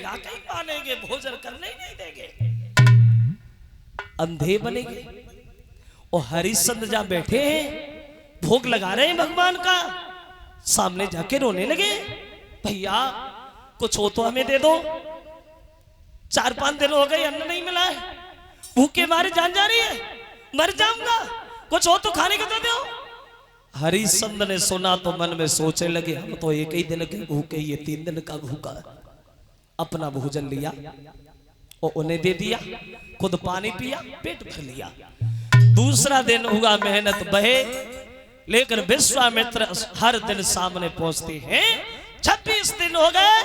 ही मानेंगे, भोजन करने ही नहीं देंगे, अंधे बनेंगे। और हरिश्चंद्र जहां बैठे हैं, भोग लगा रहे हैं भगवान का, सामने जाके रोने लगे, भैया कुछ हो तो हमें दे दो, 4-5 दिन हो गए अन्न नहीं मिला है, भूखे मारे जान जा रही है, मर जाऊंगा, कुछ हो तो खाने को दे दो। हरिश्चंद्र ने सुना तो मन में सोचने लगे, हम तो एक ही दिन के भूखे, ये 3 दिन का भूखा। अपना भोजन लिया और उन्हें दे दिया, खुद पानी पिया, पेट भर लिया। दूसरा दिन हुआ, मेहनत बहे, लेकिन विश्वामित्र हर दिन सामने पहुंचते हैं। 26 दिन हो गए,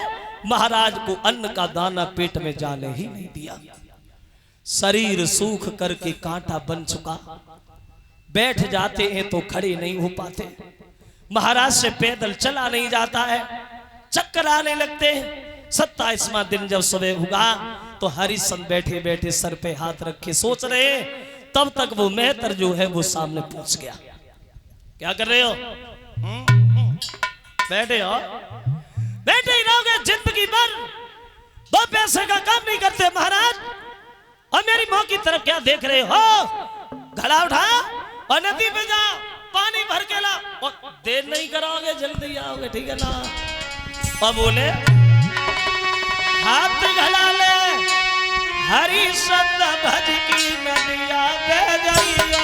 महाराज को अन्न का दाना पेट में जाने ही नहीं दिया। शरीर सूख करके कांटा बन चुका, बैठ जाते हैं तो खड़े नहीं हो पाते, महाराज से पैदल चला नहीं जाता है, चक्कर आने लगते हैं। 27वां दिन जब सुबह हुआ तो हरिश्चंद्र बैठे बैठे सर पे हाथ रखे सोच रहे, तब तक वो मेहतर जो है वो सामने पहुंच गया। क्या कर रहे हो? बैठे हो, बैठे ही रहोगे जिंदगी भर, 2 पैसे का काम नहीं करते महाराज, और मेरी मां की तरफ क्या देख रहे हो? घड़ा उठा और नदी पे जा, पानी भर के ला, और देर नहीं कराओगे, जल्दी आओगे, ठीक है ना? और बोले हाथ घड़ा ले, हरिश्चंद्र भज की नदिया बह जाइयो।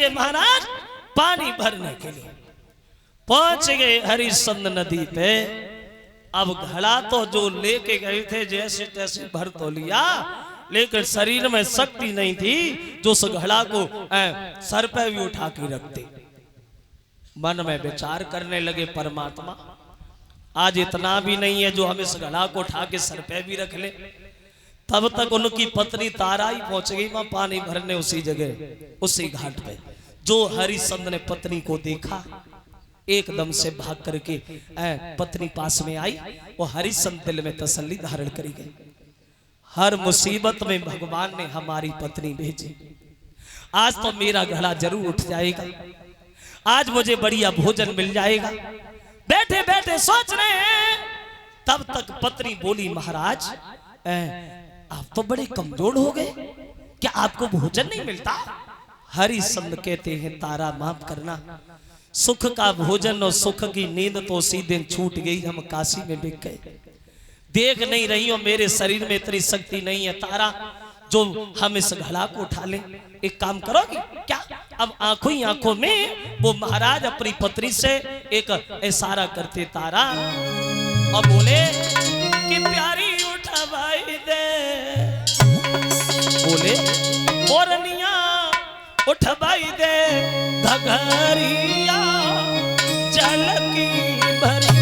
महाराज पानी भरने के लिए पहुंच गए हरिश्चंद्र नदी पे। अब घड़ा तो जो लेके गए थे जैसे तैसे भर तो लिया, लेकिन शरीर में शक्ति नहीं थी जो उस घड़ा को सर पे भी उठा के रखते। मन में विचार करने लगे, परमात्मा आज इतना भी नहीं है जो हम इस घड़ा को उठा के सर पे भी रख ले। तब तक उनकी पत्नी तारा ही पहुंच गई वहां पानी भरने, उसी जगह उसी घाट पे। जो हरिश्चंद्र ने पत्नी को देखा, एकदम से भाग करके पत्नी पास में आई और हरिश्चंद्र दिल में तसल्ली धारण करी गई। हर मुसीबत में भगवान ने हमारी पत्नी भेजी, आज तो मेरा घड़ा जरूर उठ जाएगा, आज मुझे बढ़िया भोजन मिल जाएगा। बैठे बैठे सोच रहे हैं, तब तक पत्नी बोली, महाराज आप तो बड़े कमजोर हो गए, क्या आपको भोजन नहीं मिलता? हरिश्चंद्र कहते हैं, तारा माफ करना, सुख का भोजन और सुख की नींद तो उसी दिन छूट गई, हम काशी में बिक गए। देख नहीं रही हो मेरे शरीर में इतनी शक्ति नहीं है तारा जो हम इस घड़ा को उठा लें। एक काम करोगी क्या? अब आंखों ही आंखों में वो महाराज अपनी पत्नी से एक इशारा करते तारा और बोले कि प्यारी उठा भाई दे, बोले बोरनिया उठ भाई दे, घघरिया जल की भरी।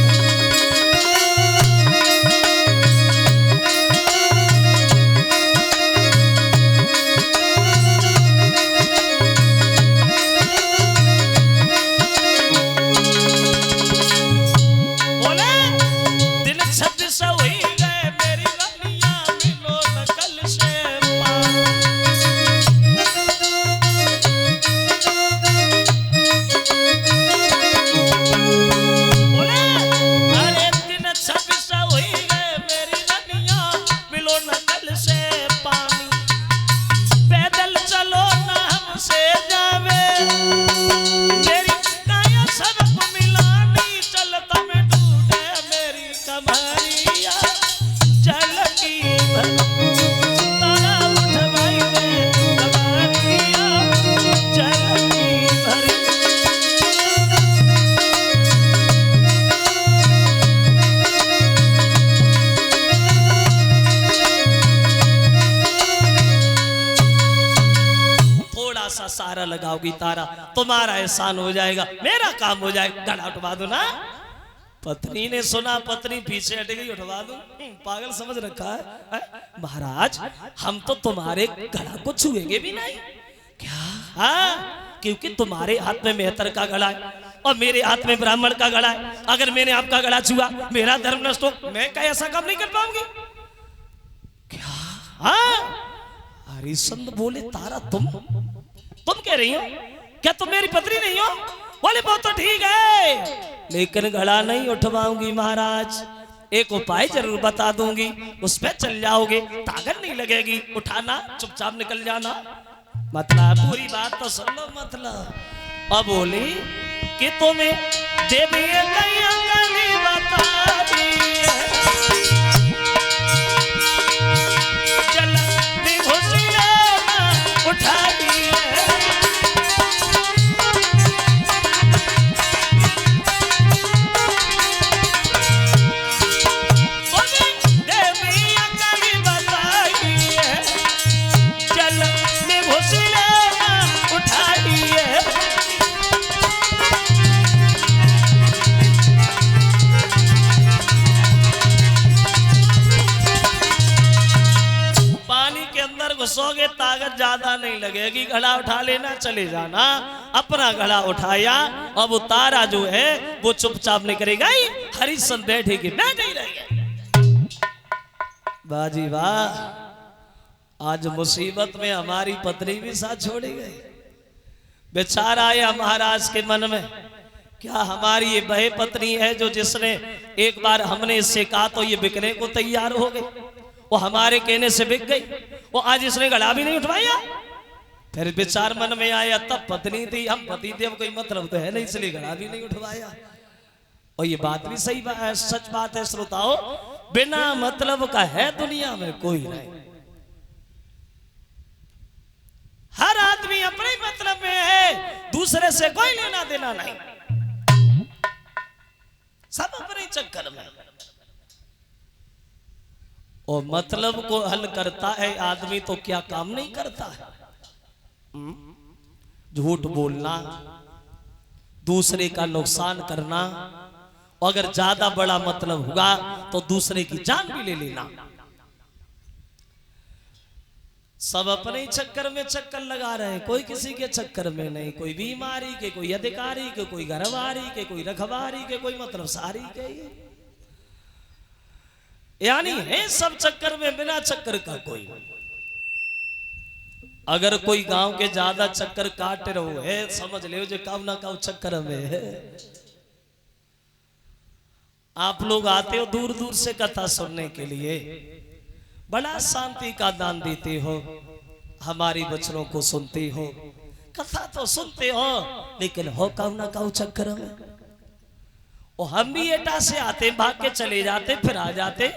लगाओगी तारा, तुम्हारा एहसान हो जाएगा, मेरा काम हो जाएगा, घड़ा उठवा दो ना। पत्नी ने सुना, पत्नी पीछे हट गई, उठवा दो। पागल समझ रखा है महाराज, हम तो तुम्हारे घड़ा को छुएंगे भी नहीं। क्या? हाँ, क्योंकि तुम्हारे हाथ में मेहतर का घड़ा है और मेरे हाथ में ब्राह्मण का घड़ा है। अगर मैंने आपका घड़ा छुआ, मेरा धर्म नष्ट हो, मैं क्या ऐसा काम नहीं कर पाऊंगी? क्या? हाँ? हरिश्चंद्र बोले, तारा तुम कह रही हो क्या? तुम मेरी पत्नी नहीं हो? बोले वो तो ठीक है, लेकिन घड़ा नहीं उठवाऊंगी महाराज। एक उपाय जरूर बता दूंगी, उस पे चल जाओगे, ताकत नहीं लगेगी, उठाना, चुपचाप निकल जाना। मतलब पूरी बात तो सुन लो। मतलब अब बोली कि तुम्हें देवी बता दी उठा दी घुसोगे, ताकत ज्यादा नहीं लगेगी, घड़ा उठा लेना, चले जाना। अपना घड़ा उठाया, अब वो तारा जो है वो चुपचाप नहीं करेगा। हरिश्चंद्र बैठे के बैठे ही रहेंगे। बाजी वाह, आज मुसीबत में हमारी पत्नी भी साथ छोड़ी गई। बेचारा आया महाराज के मन में, क्या हमारी ये वह पत्नी है जो जिसने एक बार हमने इससे कहा तो ये बिकने को तैयार हो गई, वो हमारे कहने से बिक गई, वो आज इसने घड़ा भी नहीं उठवाया। फिर विचार मन में आया, तब पत्नी थी, हम पति थे, अब कोई मतलब तो है नहीं, इसलिए घड़ा भी नहीं उठवाया। और ये बात भी सही बात है, सच बात है श्रोताओ, बिना मतलब का है दुनिया में कोई नहीं। हर आदमी अपने मतलब में है, दूसरे से कोई लेना देना नहीं, सब अपने चक्कर में। और मतलब को हल करता है आदमी तो क्या काम नहीं करता है? झूठ बोलना, दूसरे का नुकसान करना, अगर ज्यादा बड़ा मतलब होगा तो दूसरे की जान भी ले लेना। सब अपने चक्कर में चक्कर लगा रहे हैं, कोई किसी के चक्कर में नहीं, कोई बीमारी के, कोई अधिकारी के, कोई घरवारी के, कोई रखवारी के, कोई मतलब सारी के, यानी है सब चक्कर में, बिना चक्कर का कोई। अगर कोई गांव के ज्यादा चक्कर काट रहो है, समझ ले जो कब ना कब चक्कर में है। आप लोग आते हो दूर दूर से कथा सुनने के लिए, बड़ा शांति का दान देते हो, हमारी वचनों को सुनते हो, कथा तो सुनते हो, लेकिन हो कब ना कब चक्कर में। और हम भी एटा से आते, भाग के चले जाते, फिर आ जाते,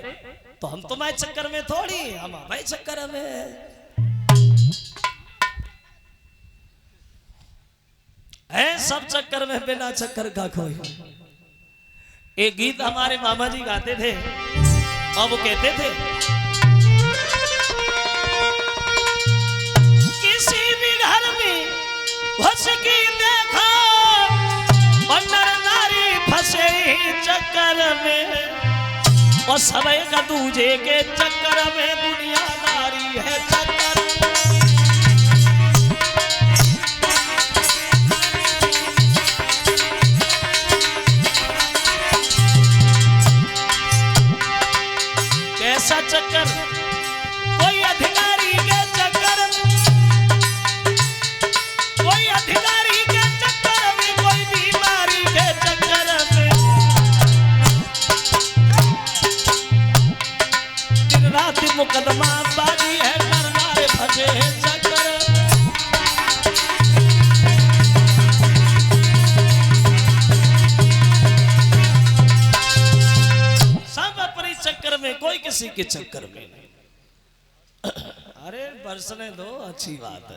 तो हम तुम्हारे चक्कर में थोड़ी, हम हमारे चक्कर में है। सब चक्कर में, बिना चक्कर का कोई। एक गीत हमारे मामा जी गाते थे और वो कहते थे, किसी भी घर में घुस के देखा और नर नारी फंसे चक्कर में, और सब का दूजे के चक्कर में, दुनियादारी है चक्कर में। कैसा चक्कर? कोई अधिकारी के चक्कर, कोई अधिकारी के चक्कर में, कोई बीमारी के चक्कर में, दिन रात मुकदमा बाजी है, नर फंसे चक्कर। सब अपने चक्कर में, कोई किसी के चक्कर में नहीं। अरे बरसने दो, अच्छी बात है।